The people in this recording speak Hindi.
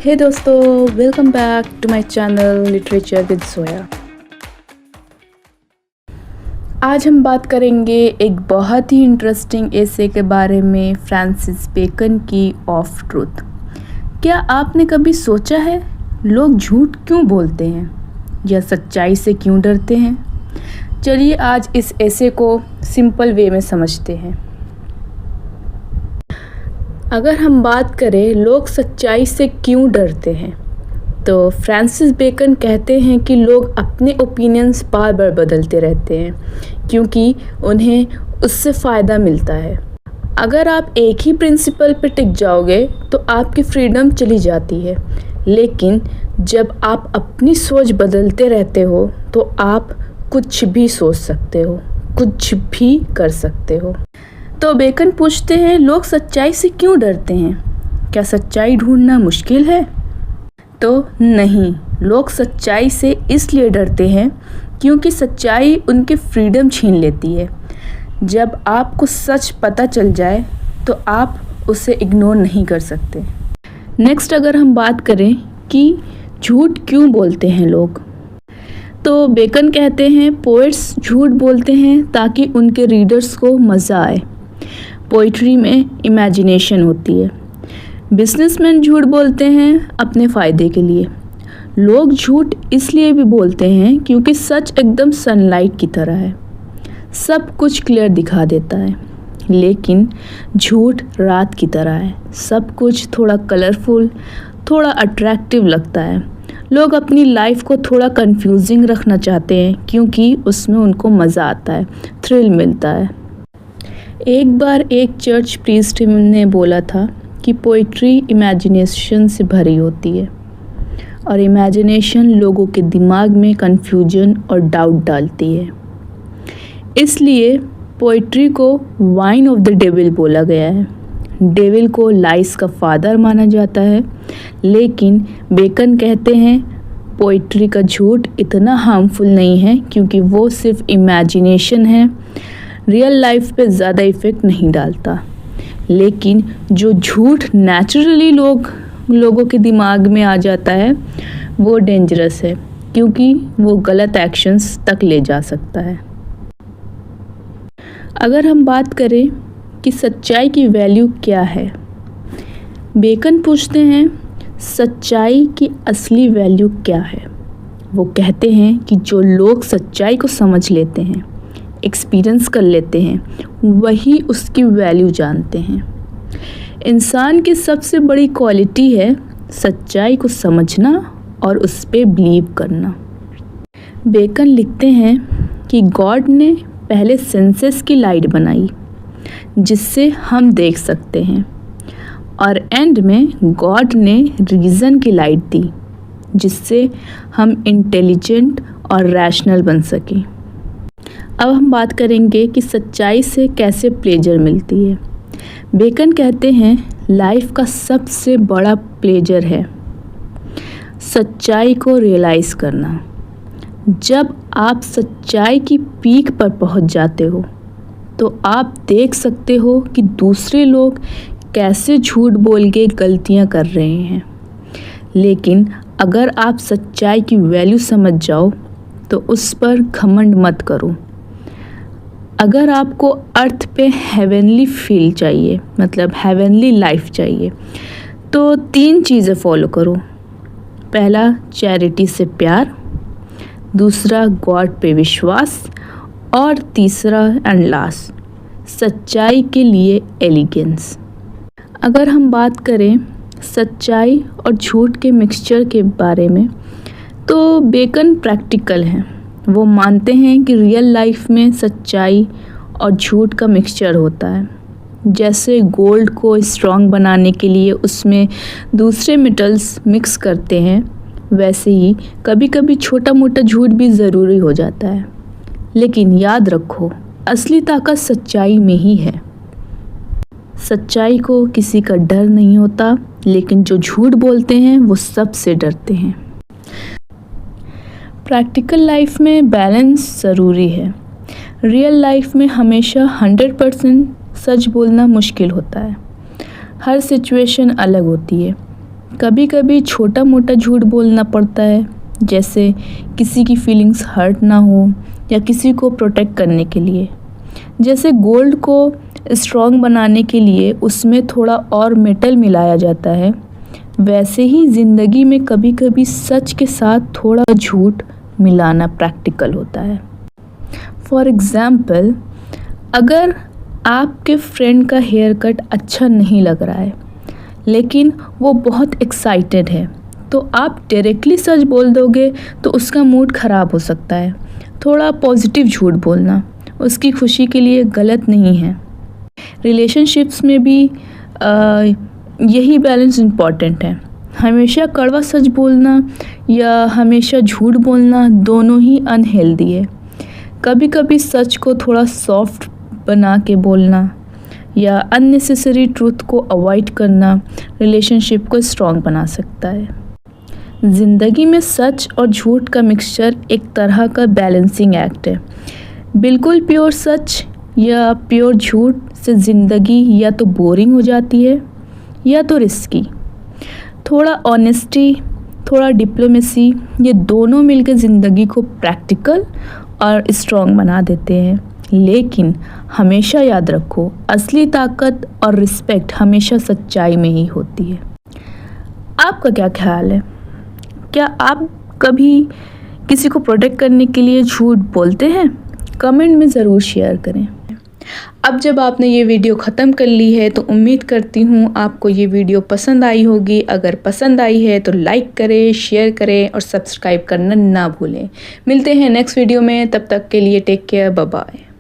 हे दोस्तों, welcome back to my channel literature with Zoya. आज हम बात करेंगे एक बहुत ही इंटरेस्टिंग एसे के बारे में, फ्रांसिस बेकन की ऑफ ट्रूथ। क्या आपने कभी सोचा है लोग झूठ क्यों बोलते हैं या सच्चाई से क्यों डरते हैं? चलिए आज इस एसे को सिंपल वे में समझते हैं। अगर हम बात करें लोग सच्चाई से क्यों डरते हैं, तो फ्रांसिस बेकन कहते हैं कि लोग अपने ओपिनियंस बार बार बदलते रहते हैं क्योंकि उन्हें उससे फ़ायदा मिलता है। अगर आप एक ही प्रिंसिपल पर टिक जाओगे तो आपकी फ्रीडम चली जाती है, लेकिन जब आप अपनी सोच बदलते रहते हो तो आप कुछ भी सोच सकते हो, कुछ भी कर सकते हो। तो बेकन पूछते हैं, लोग सच्चाई से क्यों डरते हैं? क्या सच्चाई ढूंढना मुश्किल है? तो नहीं, लोग सच्चाई से इसलिए डरते हैं क्योंकि सच्चाई उनकी फ्रीडम छीन लेती है। जब आपको सच पता चल जाए तो आप उसे इग्नोर नहीं कर सकते। नेक्स्ट अगर हम बात करें कि झूठ क्यों बोलते हैं लोग, तो बेकन कहते हैं पोएट्स झूठ बोलते हैं ताकि उनके रीडर्स को मज़ा आए। पोइट्री में इमेजिनेशन होती है। बिजनेसमैन झूठ बोलते हैं अपने फ़ायदे के लिए। लोग झूठ इसलिए भी बोलते हैं क्योंकि सच एकदम सनलाइट की तरह है, सब कुछ क्लियर दिखा देता है, लेकिन झूठ रात की तरह है, सब कुछ थोड़ा कलरफुल, थोड़ा अट्रैक्टिव लगता है। लोग अपनी लाइफ को थोड़ा कंफ्यूजिंग रखना चाहते हैं क्योंकि उसमें उनको मज़ा आता है, थ्रिल मिलता है। एक बार एक चर्च प्रीस्ट ने बोला था कि पोइट्री इमेजिनेशन से भरी होती है और इमेजिनेशन लोगों के दिमाग में कन्फ्यूजन और डाउट डालती है। इसलिए पोइट्री को वाइन ऑफ द डेविल बोला गया है। डेविल को लाइस का फादर माना जाता है, लेकिन बेकन कहते हैं पोइट्री का झूठ इतना हार्मफुल नहीं है क्योंकि वो सिर्फ इमेजिनेशन है, रियल लाइफ पे ज़्यादा इफ़ेक्ट नहीं डालता। लेकिन जो झूठ नेचुरली लोगों के दिमाग में आ जाता है वो डेंजरस है क्योंकि वो गलत एक्शंस तक ले जा सकता है। अगर हम बात करें कि सच्चाई की वैल्यू क्या है, बेकन पूछते हैं सच्चाई की असली वैल्यू क्या है। वो कहते हैं कि जो लोग सच्चाई को समझ लेते हैं, एक्सपीरियंस कर लेते हैं, वही उसकी वैल्यू जानते हैं। इंसान की सबसे बड़ी क्वालिटी है सच्चाई को समझना और उस पर बिलीव करना। बेकन लिखते हैं कि गॉड ने पहले सेंसेस की लाइट बनाई जिससे हम देख सकते हैं, और एंड में गॉड ने रीज़न की लाइट दी जिससे हम इंटेलिजेंट और रैशनल बन सकें। अब हम बात करेंगे कि सच्चाई से कैसे प्लेजर मिलती है। बेकन कहते हैं लाइफ का सबसे बड़ा प्लेजर है सच्चाई को रियलाइज़ करना। जब आप सच्चाई की पीक पर पहुंच जाते हो तो आप देख सकते हो कि दूसरे लोग कैसे झूठ बोल के गलतियां कर रहे हैं, लेकिन अगर आप सच्चाई की वैल्यू समझ जाओ तो उस पर घमंड मत करो। अगर आपको अर्थ पे हेवनली फील चाहिए, मतलब हेवनली लाइफ चाहिए, तो 3 चीज़ें फॉलो करो। पहला, चैरिटी से प्यार, दूसरा गॉड पे विश्वास, और तीसरा एंड लास्ट सच्चाई के लिए एलिगेंस। अगर हम बात करें सच्चाई और झूठ के मिक्सचर के बारे में, तो बेकन प्रैक्टिकल हैं। वो मानते हैं कि रियल लाइफ में सच्चाई और झूठ का मिक्सचर होता है। जैसे गोल्ड को स्ट्रॉन्ग बनाने के लिए उसमें दूसरे मेटल्स मिक्स करते हैं, वैसे ही कभी कभी छोटा मोटा झूठ भी ज़रूरी हो जाता है। लेकिन याद रखो, असली ताकत सच्चाई में ही है। सच्चाई को किसी का डर नहीं होता, लेकिन जो झूठ बोलते हैं वो सबसे डरते हैं। प्रैक्टिकल लाइफ में बैलेंस ज़रूरी है। रियल लाइफ में हमेशा 100% सच बोलना मुश्किल होता है। हर सिचुएशन अलग होती है। कभी कभी छोटा मोटा झूठ बोलना पड़ता है, जैसे किसी की फीलिंग्स हर्ट ना हो या किसी को प्रोटेक्ट करने के लिए। जैसे गोल्ड को स्ट्रॉन्ग बनाने के लिए उसमें थोड़ा और मेटल मिलाया जाता है, वैसे ही ज़िंदगी में कभी कभी सच के साथ थोड़ा झूठ मिलाना प्रैक्टिकल होता है। फॉर एग्ज़ाम्पल, अगर आपके फ्रेंड का हेयर कट अच्छा नहीं लग रहा है लेकिन वो बहुत एक्साइटेड है, तो आप डायरेक्टली सच बोल दोगे तो उसका मूड ख़राब हो सकता है। थोड़ा पॉजिटिव झूठ बोलना उसकी खुशी के लिए गलत नहीं है। रिलेशनशिप्स में भी यही बैलेंस इम्पॉर्टेंट है। हमेशा कड़वा सच बोलना या हमेशा झूठ बोलना दोनों ही अनहेल्दी है। कभी कभी सच को थोड़ा सॉफ्ट बना के बोलना या अननेसेसरी ट्रूथ को अवॉइड करना रिलेशनशिप को स्ट्रॉन्ग बना सकता है। ज़िंदगी में सच और झूठ का मिक्सचर एक तरह का बैलेंसिंग एक्ट है। बिल्कुल प्योर सच या प्योर झूठ से ज़िंदगी या तो बोरिंग हो जाती है या तो रिस्की। थोड़ा ऑनेस्टी, थोड़ा डिप्लोमेसी, ये दोनों मिलकर ज़िंदगी को प्रैक्टिकल और स्ट्रॉन्ग बना देते हैं। लेकिन हमेशा याद रखो, असली ताकत और रिस्पेक्ट हमेशा सच्चाई में ही होती है। आपका क्या ख्याल है? क्या आप कभी किसी को प्रोटेक्ट करने के लिए झूठ बोलते हैं? कमेंट में ज़रूर शेयर करें। अब जब आपने ये वीडियो ख़त्म कर ली है तो उम्मीद करती हूँ आपको ये वीडियो पसंद आई होगी। अगर पसंद आई है तो लाइक करें, शेयर करें और सब्सक्राइब करना ना भूलें। मिलते हैं नेक्स्ट वीडियो में, तब तक के लिए टेक केयर, बाय बाय।